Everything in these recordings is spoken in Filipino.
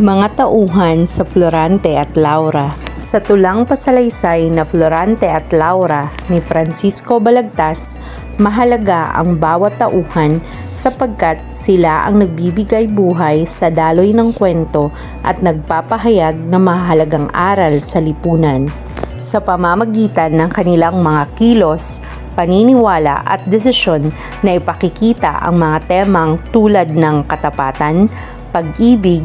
Mga tauhan sa Florante at Laura. Sa tulang pasalaysay na Florante at Laura ni Francisco Balagtas, mahalaga ang bawat tauhan sapagkat sila ang nagbibigay buhay sa daloy ng kwento at nagpapahayag ng mahalagang aral sa lipunan. Sa pamamagitan ng kanilang mga kilos, paniniwala at desisyon na ipakikita ang mga temang tulad ng katapatan, pag-ibig,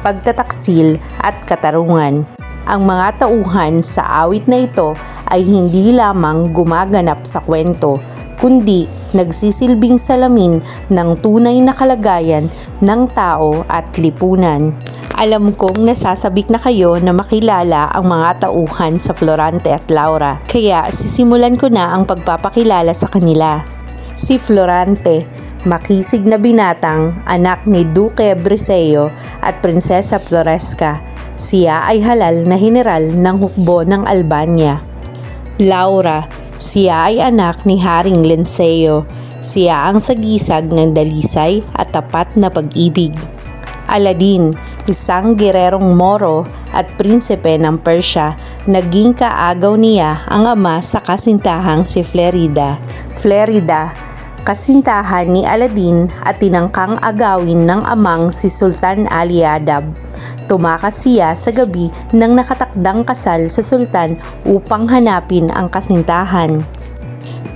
pagtataksil at katarungan. Ang mga tauhan sa awit na ito ay hindi lamang gumaganap sa kwento, kundi nagsisilbing salamin ng tunay na kalagayan ng tao at lipunan. Alam kong nasasabik na kayo na makilala ang mga tauhan sa Florante at Laura, kaya sisimulan ko na ang pagpapakilala sa kanila. Si Florante, makisig na binatang anak ni Duque Briseño at Prinsesa Floresca. Siya ay halal na heneral ng hukbo ng Albania. Laura, siya ay anak ni Haring Linceo. Siya ang sagisag ng dalisay at tapat na pag-ibig. Aladdin, isang gererong Moro at prinsipe ng Persya, naging kaagaw niya ang ama sa kasintahang si Flérida. Flérida, kasintahan ni Aladdin at tinangkang agawin ng amang si Sultan Ali-Adab. Tumakas siya sa gabi ng nakatakdang kasal sa sultan upang hanapin ang kasintahan.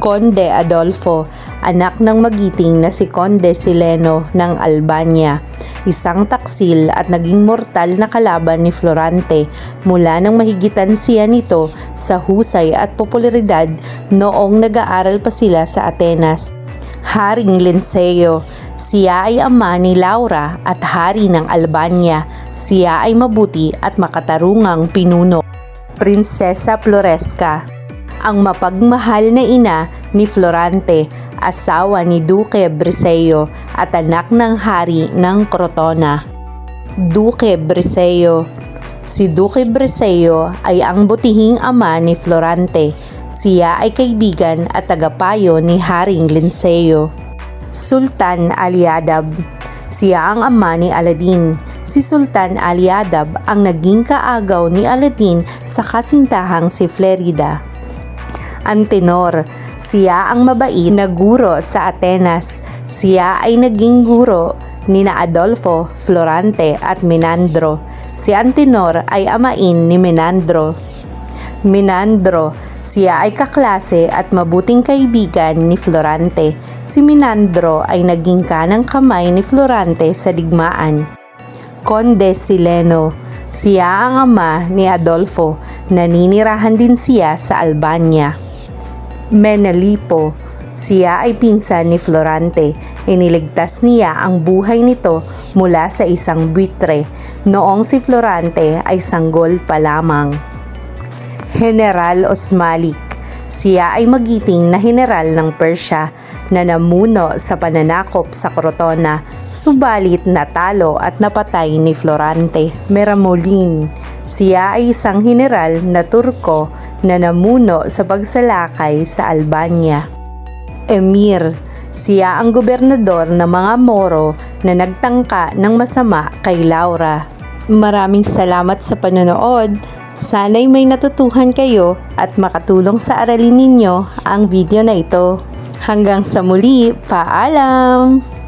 Conde Adolfo, anak ng magiting na si Conde Sileno ng Albania, isang taksil at naging mortal na kalaban ni Florante mula nang mahigitan siya nito sa husay at popularidad noong nag-aaral pa sila sa Atenas. Haring Linceo, siya ay ama ni Laura at hari ng Albania. Siya ay mabuti at makatarungang pinuno. Prinsesa Floresca, ang mapagmahal na ina ni Florante, asawa ni Duque Briseño at anak ng hari ng Crotona. Duque Briseño, si Duque Briseño ay ang butihing ama ni Florante. Siya ay kaibigan at tagapayo ni Haring Linceo. Sultan Ali-Adab, siya ang ama ni Aladdin. Si Sultan Ali-Adab ang naging kaagaw ni Aladdin sa kasintahang si Flérida. Antenor, siya ang mabait na guro sa Atenas. Siya ay naging guro ni Adolfo, Florante at Menandro. Si Antenor ay amain ni Menandro. Menandro, siya ay kaklase at mabuting kaibigan ni Florante. Si Menandro ay naging kanang kamay ni Florante sa digmaan. Conde Sileno, siya ang ama ni Adolfo. Naninirahan din siya sa Albania. Menalipo, siya ay pinsan ni Florante. Iniligtas niya ang buhay nito mula sa isang buitre noong si Florante ay sanggol pa lamang. General Osmalik, siya ay magiting na heneral ng Persya na namuno sa pananakop sa Crotona, subalit natalo at napatay ni Florante. Meramolin, siya ay isang heneral na Turko na namuno sa pagsalakay sa Albania. Emir, siya ang gobernador ng mga Moro na nagtangka ng masama kay Laura. Maraming salamat sa panonood. Sana'y may natutuhan kayo at makatulong sa aralin ninyo ang video na ito. Hanggang sa muli, paalam!